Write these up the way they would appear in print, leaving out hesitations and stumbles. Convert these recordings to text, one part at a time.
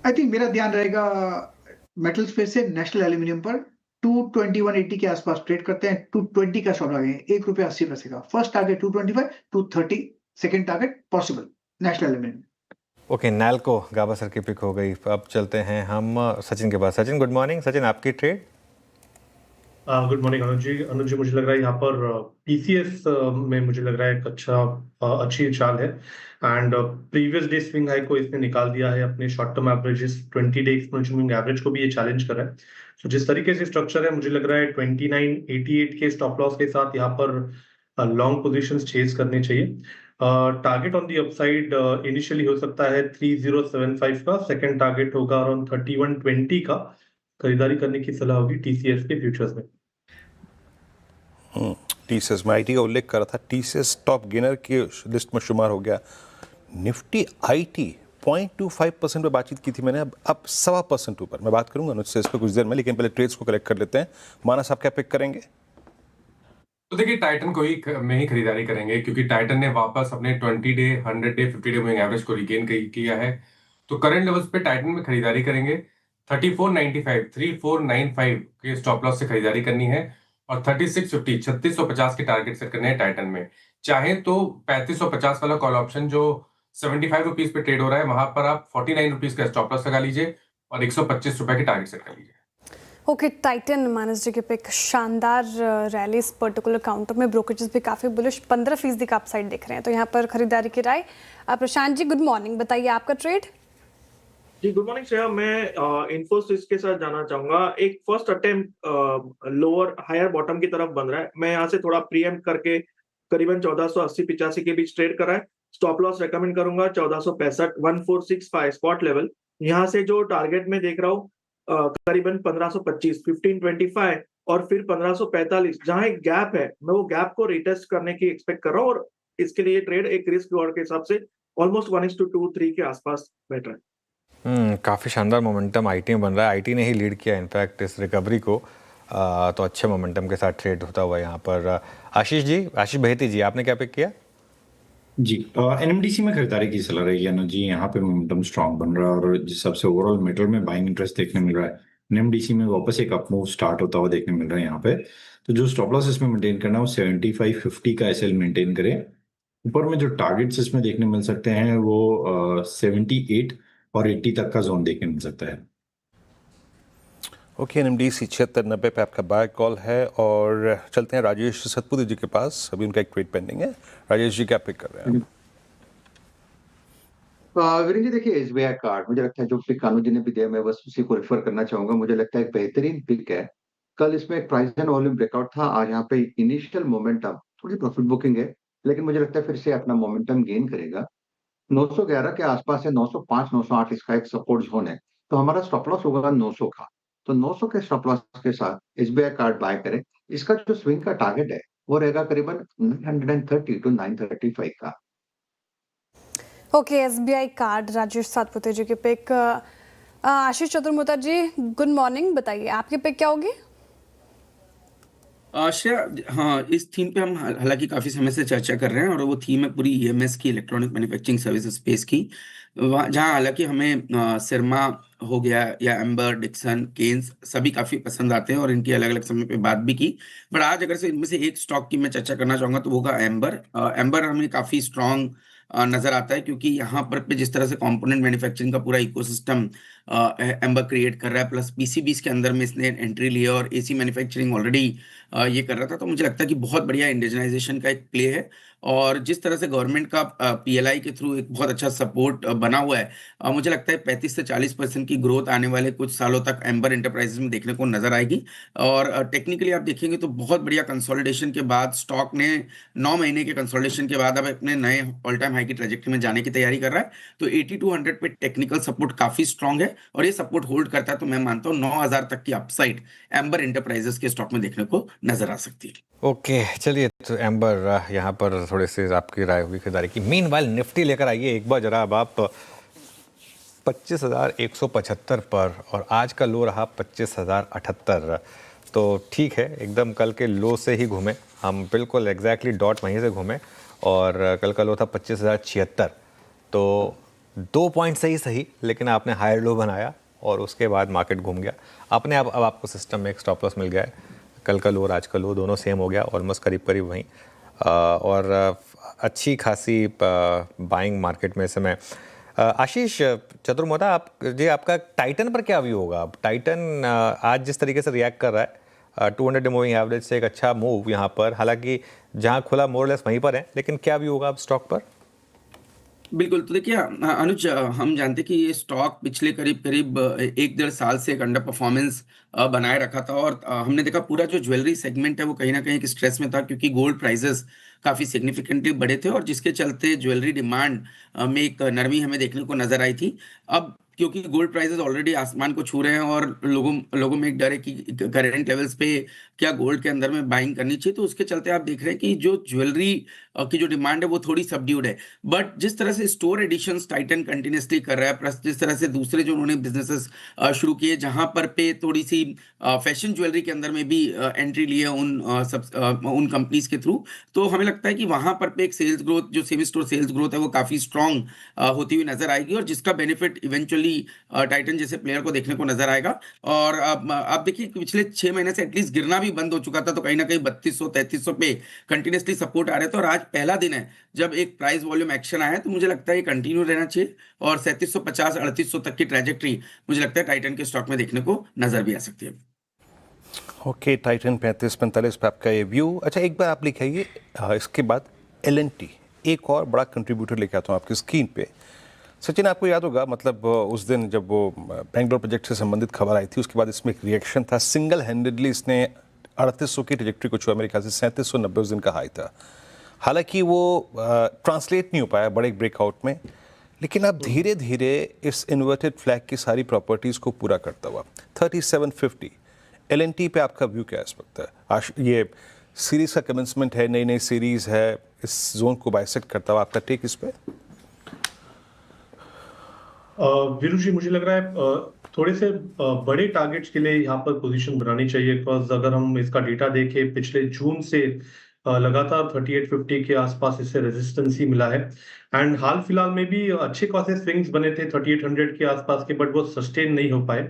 I think मेरा ध्यान रहेगा मेटल स्पेस से नेशनल एल्यूमिनियम पर 22180 के आसपास ट्रेड करते हैं। 220 का शॉट लगे, ₹1.80 का। First target 225, 230, second target possible national aluminium. Okay, NALCO Gavaskar की पिक हो गई। अब चलते हैं हम सचिन के पास। Sachin, good morning. सचिन, आपकी trade? Good morning Anuj ji, मुझे लग रहा है यहाँ पर टीसीएस में मुझे लग रहा है एक अच्छी चाल है। And previous day swing high को इसने निकाल दिया है अपने short term averages 20 day exponential moving average को भी ये चैलेंज कर रहा है। तो जिस तरीके से स्ट्रक्चर है, मुझे लग रहा है 2988 के स्टॉप लॉस के साथ यहाँ पर लॉन्ग पोजीशंस चेज करने चाहिए। Target on the upside initially हो सकता है 3075 का, सेकंड टारगेट होगा अराउंड 3120 का। खरीदारी करने की सलाह होगी टीसीएस के फ्यूचर्स में। टीसीएस में आईटी का उल्लेख कर रहा था, टीसीएस टॉप गेनर की लिस्ट में शुमार हो गया। निफ्टी आईटी 0.25% पे बातचीत की थी मैंने, अब 1.25% ऊपर। मैं बात करूंगा अनुज से इस पर कुछ देर में, लेकिन पहले ट्रेड्स को कलेक्ट कर लेते हैं। मानस, आप क्या पिक करेंगे? तो देखिए, टाइटन को ही में ही खरीदारी करेंगे, क्योंकि टाइटन ने वापस अपने 20 day, 100 day, 50 day moving average को रिगेन किया है। तो करंट लेवल्स पे टाइटन में खरीदारी करेंगे। 3495, 3495 के स्टॉप लॉस से खरीदारी करनी है और 3650, 3650 के टारगेट सेट करने हैं टाइटन में। चाहे तो 3550 वाला कॉल ऑप्शन जो 75 रुपीज पे ट्रेड हो रहा है, वहां पर आप 49 रुपीज का स्टॉप लॉस लगा लीजिए और 125 रुपए के टारगेट सेट कर लीजिए। ओके, टाइटन मानस जी के पे एक शानदार रैली इस पर्टिकुलर काउंटर में। ब्रोकरेजेस भी काफ़ी बुलिश 15% का अपसाइड दिख रहे हैं, तो यहाँ पर खरीदारी की राय। प्रशांत जी, गुड मॉर्निंग, बताइए आपका ट्रेड। जी गुड मॉर्निंग श्रेया, मैं इन्फोसिस के साथ जाना चाहूंगा। एक first attempt lower higher bottom की तरफ बन रहा है। मैं यहाँ से थोड़ा प्रीएम्प्ट करके करीबन 1480-85 के बीच ट्रेड कर रहा है। स्टॉप लॉस रेकमेंड करूंगा 1465, 1465 स्पॉट लेवल। यहाँ से जो टारगेट में देख रहा हूँ करीबन 1525, 1525 और फिर 1545, जहां एक गैप है, मैं वो गैप को रिटेस्ट करने की एक्सपेक्ट कर रहा हूँ। और इसके लिए ट्रेड एक रिस्क रिवॉर्ड के हिसाब से ऑलमोस्ट 1:2-3 के आसपास बैठ रहा है। काफ़ी शानदार मोमेंटम आईटी में बन रहा है। आईटी ने ही लीड किया इनफैक्ट इस रिकवरी को। तो अच्छे मोमेंटम के साथ ट्रेड होता हुआ यहाँ पर। आशीष बहेती जी, आपने क्या पिक किया? जी, एनएमडीसी में खरीदारी की सलाह रहेगी अनुज जी। यहाँ पे मोमेंटम स्ट्रांग बन रहा है और जिस हिसाब से ओवरऑल मेटल में बाइंग इंटरेस्ट देखने मिल रहा है, एनएमडीसी में वापस एक अप मूव स्टार्ट होता हुआ देखने मिल रहा है यहाँ पे। तो जो स्टॉप लॉस इसमें मेंटेन करना है वो 7550 का एसएल मेंटेन करें। ऊपर में जो टारगेट्स इसमें देखने मिल सकते हैं वो 78 और 80 तक का जोन देखने मिल सकता है। ओके, एनएमडीसी 7690 पे आपका बाय कॉल है। और चलते हैं राजेश सतपुरी जी के पास, अभी उनका एक ट्रेड पेंडिंग है। राजेश जी, क्या पिक कर रहे हैं? वीरेंद्र जी, देखिए एसबीआई कार्ड, मुझे लगता है जो पिक कानू जी ने भी दिया, मैं बस उसी को रेफर करना चाहूंगा। मुझे लगता है एक बेहतरीन पिक है। कल इसमें एक प्राइस एंड वॉल्यूम ब्रेकआउट था, आज यहाँ पे इनिशियल मोमेंटम, थोड़ी प्रॉफिट बुकिंग है, लेकिन मुझे लगता है फिर से अपना मोमेंटम गेन करेगा। 911 के आसपास है, 905, 908 इसका एक सपोर्ट जोन है। तो हमारा स्टॉप लॉस होगा 900 का। तो 900 के स्टॉप लॉस के साथ एसबीआई कार्ड बाय करें। इसका जो स्विंग का टारगेट है वो रहेगा करीबन 930 टू 935 का। Okay, SBI card, Rajesh Satpute ji के pick. Ashish Chaturmuta ji, good morning, बताइए आपकी पिक क्या होगी? श्रेया, हाँ, इस थीम पे हम हालांकि काफी समय से चर्चा कर रहे हैं और वो थीम है पूरी ईएमएस की, इलेक्ट्रॉनिक मैन्युफैक्चरिंग सर्विस स्पेस की। जहाँ हालांकि हमें सिरमा हो गया या एम्बर, डिक्सन, केन्स सभी काफी पसंद आते हैं और इनकी अलग अलग समय पे बात भी की। बट आज अगर से इनमें से एक स्टॉक की मैं चर्चा करना चाहूंगा तो वो होगा एम्बर। एम्बर हमें काफी स्ट्रॉन्ग नजर आता है, क्योंकि यहाँ पर पे जिस तरह से कंपोनेंट मैन्युफैक्चरिंग का पूरा इकोसिस्टम एम्बर क्रिएट कर रहा है, प्लस पीसीबीज के अंदर में इसने एंट्री लिया और एसी मैन्युफैक्चरिंग ऑलरेडी ये कर रहा था। तो मुझे लगता है कि बहुत बढ़िया इंडिजनाइजेशन का एक प्ले है। और जिस तरह से गवर्नमेंट का पीएलआई के थ्रू एक बहुत अच्छा सपोर्ट बना हुआ है, मुझे लगता है 35 से 40% की ग्रोथ आने वाले कुछ सालों तक एम्बर एंटरप्राइजेस में देखने को नजर आएगी। और टेक्निकली आप देखेंगे तो बहुत बढ़िया कंसोलिडेशन के बाद स्टॉक ने 9 महीने के कंसोलिडेशन के बाद अब अपने नए ऑल टाइम हाई की ट्रेजेक्टरी में जाने की तैयारी कर रहा है। तो 80 to 100 पे टेक्निकल सपोर्ट काफी स्ट्रांग है और ये सपोर्ट होल्ड करता है तो मैं मानता हूँ 9000 तक की अपसाइड एम्बर एंटरप्राइजेस के स्टॉक में देखने को नजर आ सकती है। ओके, चलिए, तो एम्बर यहाँ पर थोड़े से आपकी राय होगी खरीदारी की। मीनवाइल निफ्टी लेकर आइए एक बार जरा। अब आप 25,175 पर और आज का लो रहा 25,078। तो ठीक है, एकदम कल के लो से ही घूमे हम, बिल्कुल एग्जैक्टली डॉट वहीं से घूमे। और कल का लो था 25,076। तो 2 पॉइंट सही लेकिन आपने हायर लो बनाया और उसके बाद मार्केट घूम गया अपने आप। अब आपको सिस्टम में एक स्टॉप लॉस मिल गया है, कल का लो और आज का लो दोनों सेम हो गया, ऑलमोस्ट करीब वहीं, और अच्छी खासी बाइंग मार्केट में इस समय। आशीष चतुर्मोदा, आप जी आपका टाइटन पर क्या व्यू होगा? अब टाइटन आज जिस तरीके से रिएक्ट कर रहा है 200 मूविंग एवरेज से एक अच्छा मूव यहाँ पर, हालांकि जहाँ खुला मोरलेस वहीं पर है, लेकिन क्या व्यू होगा अब स्टॉक पर? बिल्कुल, तो देखिए अनुज, हम जानते कि ये स्टॉक पिछले करीब 1 डेढ़ साल से एक अंडर परफॉर्मेंस बनाए रखा था, और हमने देखा पूरा जो ज्वेलरी सेगमेंट है वो कहीं ना कहीं एक स्ट्रेस में था, क्योंकि गोल्ड प्राइसेस काफ़ी सिग्निफिकेंटली बढ़े थे और जिसके चलते ज्वेलरी डिमांड में एक नरमी हमें देखने को नजर आई थी। अब क्योंकि गोल्ड प्राइसेस ऑलरेडी आसमान को छू रहे हैं और लोगों में एक डर है कि करेंट लेवल्स पे क्या गोल्ड के अंदर में बाइंग करनी चाहिए, तो उसके चलते आप देख रहे हैं कि जो ज्वेलरी की जो डिमांड है वो थोड़ी सबड्यूड है। बट जिस तरह से स्टोर एडिशंस टाइटन कंटिन्यूसली कर रहा है, प्लस जिस तरह से दूसरे जो उन्होंने बिजनेसेस शुरू किए जहां पर पे थोड़ी सी फैशन ज्वेलरी के अंदर में भी एंट्री ली है उन कंपनीज के थ्रू, तो हमें लगता है कि वहां पर पे एक सेल्स ग्रोथ, जो सेमी स्टोर सेल्स ग्रोथ है वो काफी स्ट्रांग होती हुई नजर आएगी, और जिसका बेनिफिट इवेंचुअली टाइटन जैसे प्लेयर को देखने को नजर आएगा। और आप देखिए पिछले 6 महीने से एटलीस्ट गिरना भी बंद हो चुका था, तो कहीं ना कहीं 3200-3300 पे कंटिन्यूसली सपोर्ट आ रहे थे, और आज पहला दिन है जब एक प्राइस वॉल्यूम एक्शन आया है, तो मुझे लगता है ये कंटिन्यू रहना चाहिए, और 3750-3800 तक की ट्रैजेक्टरी मुझे लगता है टाइटन के स्टॉक में देखने को नजर भी आ सकती है। ओके, टाइटन 35-45 पे आपका ये व्यू। अच्छा, एक बार आप लिखाइए इसके बाद L&T, एक और बड़ा कंट्रीब्यूटर लेके आता हूँ आपकी स्क्रीन पे। सचिन, आपको याद होगा, मतलब उस दिन जब वो बेंगलोर प्रोजेक्ट से संबंधित खबर आई थी, उसके बाद इसमें एक रिएक्शन था, सिंगल हैंडेडली इसने 3800 की ट्रैजेक्टरी को छुआ, मेरे ख्याल से 3790 उस दिन का हाई था। हालांकि वो ट्रांसलेट नहीं हो पाया बड़े एक ब्रेकआउट में, लेकिन अब धीरे धीरे इस इन्वर्टेड फ्लैग की सारी प्रॉपर्टीज़ को पूरा करता हुआ 3750 L&T पे आपका व्यू क्या है इस वक्त? ये सीरीज का कमेंसमेंट है, नई सीरीज है, इस जोन को बाइसेक्ट करता हुआ आपका टेक इस पे? वीरू जी, मुझे लग रहा है थोड़े से बड़े टारगेट्स के लिए यहाँ पर पोजीशन बनानी चाहिए, बिकॉज अगर हम इसका डेटा देखें पिछले जून से लगातार 3850 के आसपास इससे रेजिस्टेंस ही मिला है, एंड हाल फिलहाल में भी अच्छे खासे स्विंग्स बने थे 3800 के आसपास के, बट वो सस्टेन नहीं हो पाए।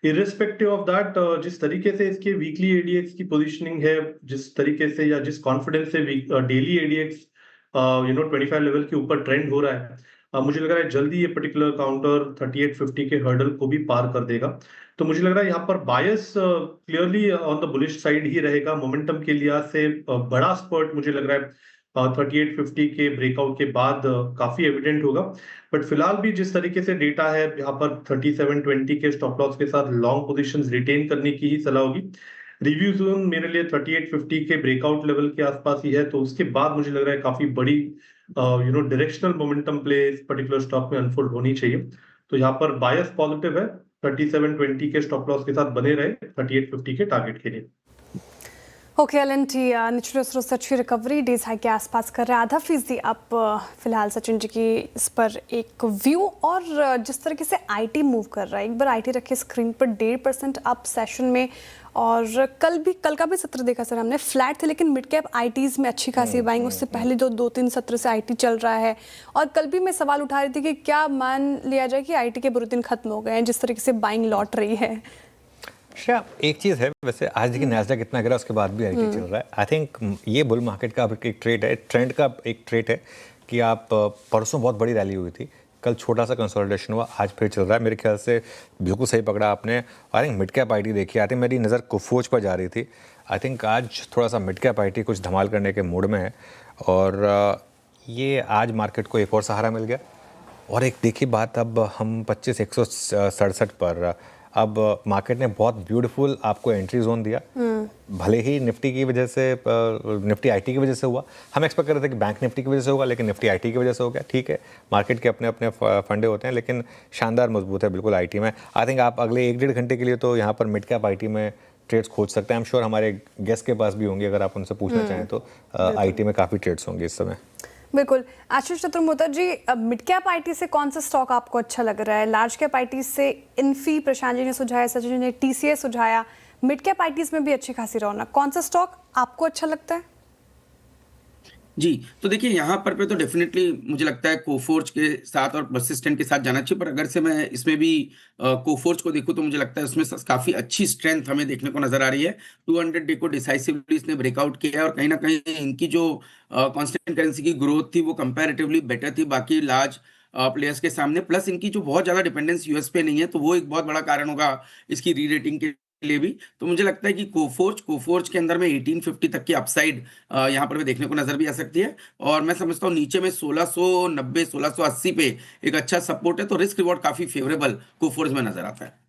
इर्रिस्पेक्टिव ऑफ दैट, जिस तरीके से इसके वीकली एडीएक्स की पोजीशनिंग है, जिस तरीके से या जिस कॉन्फिडेंस से डेली एडीएक्स 25 लेवल के ऊपर ट्रेंड हो रहा है, मुझे लग रहा है जल्दी ये पर्टिकुलर काउंटर 3850 के हर्डल को भी पार कर देगा। तो मुझे लग रहा है यहाँ पर bias clearly on the bullish side ही रहेगा। मोमेंटम के लिहाज से बड़ा स्पर्ट मुझे लग रहा है 3850 के ब्रेकआउट के बाद काफी एविडेंट होगा, बट फिलहाल भी जिस तरीके से डेटा है यहाँ पर 3720 के स्टॉप लॉस के साथ लॉन्ग पोजीशंस रिटेन करने की ही सलाह होगी। रिव्यू जोन मेरे लिए 3850 के ब्रेकआउट लेवल के आसपास ही है, तो उसके बाद मुझे लग रहा है काफी बड़ी डायरेक्शनल मोमेंटम प्ले इस पर्टिकुलर स्टॉक में अनफोल्ड होनी चाहिए। तो यहाँ पर बायस पॉजिटिव है, 3720 के स्टॉप लॉस के साथ बने रहे 3850 के टारगेट के लिए। ओके, L&T निचले स्रोत से अच्छी रिकवरी, डेज हाई के आसपास कर रहा है, 0.5% आप फिलहाल सचिन जी की इस पर एक व्यू। और जिस तरीके से IT मूव कर रहा है, एक बार IT रखे स्क्रीन पर, 1.5% अप सेशन में, और कल का भी सत्र देखा सर हमने, फ्लैट थे लेकिन मिड कैप ITs में अच्छी खासी बाइंग, उससे पहले जो 2-3 सत्र से IT चल रहा है। और कल भी मैं सवाल उठा रही थी कि क्या मान लिया जाए कि IT के बुरे दिन खत्म हो गए हैं जिस तरीके से बाइंग लौट रही है? अच्छा, एक चीज़ है वैसे, आज देखिए नैस्डैक इतना गिरा उसके बाद भी IT चल रहा है। आई थिंक ये बुल मार्केट का एक ट्रेड है, ट्रेंड का एक ट्रेड है कि आप परसों बहुत बड़ी रैली हुई थी, कल छोटा सा कंसोलिडेशन हुआ, आज फिर चल रहा है। मेरे ख्याल से बिल्कुल सही पकड़ा आपने। I think mid cap IT देखिए, आई थिंक मेरी नज़र कुफोज पर जा रही थी। आई थिंक आज थोड़ा सा मिड कैप IT कुछ धमाल करने के मूड में है, और ये आज मार्केट को एक और सहारा मिल गया। और एक देखिए बात, अब हम 25,167 पर, अब मार्केट ने बहुत ब्यूटीफुल आपको एंट्री जोन दिया, भले ही निफ्टी की वजह से, निफ्टी IT की वजह से हुआ। हम एक्सपेक्ट कर रहे थे कि बैंक निफ्टी की वजह से होगा, लेकिन निफ्टी IT की वजह से हो गया। ठीक है, मार्केट के अपने अपने फंडे होते हैं, लेकिन शानदार मजबूत है बिल्कुल IT में। आई थिंक आप अगले 1-1.5 घंटे के लिए तो यहाँ पर मिड कैप IT में ट्रेड्स खोज सकते हैं। आई एम श्योर हमारे गेस्ट के पास भी होंगे, अगर आप उनसे पूछना चाहें तो IT में काफ़ी ट्रेड्स होंगे इस समय। बिल्कुल। आशीष चतुर्मोदा जी, मिड कैप IT से कौन सा स्टॉक आपको अच्छा लग रहा है? लार्ज कैप IT से इन्फी प्रशांत जी ने सुझाया, सचिन जी ने TCS सुझाया, मिड कैप ITs में भी अच्छी खासी रौनक, कौन सा स्टॉक आपको अच्छा लगता है? जी, तो देखिए यहाँ पर तो डेफ़िनेटली मुझे लगता है कोफोर्ज के साथ और परसिस्टेंट के साथ जाना चाहिए, पर अगर से मैं इसमें भी कोफोर्ज को देखूँ तो मुझे लगता है उसमें काफ़ी अच्छी स्ट्रेंथ हमें देखने को नज़र आ रही है। 200 डे को डिसाइसिवली इसने ब्रेकआउट किया है और कहीं न कहीं इनकी जो कांस्टेंट करेंसी की ग्रोथ थी वो कंपैरेटिवली बेटर थी बाकी लार्ज प्लेयर्स के सामने। प्लस इनकी जो बहुत ज़्यादा डिपेंडेंस यूएस पे नहीं है, तो वो एक बहुत बड़ा कारण होगा इसकी री-रेटिंग के लिए भी। तो मुझे लगता है कि कोफोर्ज के अंदर में 1850 तक की अपसाइड यहाँ पर भी देखने को नज़र भी आ सकती है और मैं समझता हूँ नीचे में 1690 1680 पे एक अच्छा सपोर्ट है, तो रिस्क रिवॉर्ड काफ़ी फेवरेबल कोफोर्ज में नज़र आता है।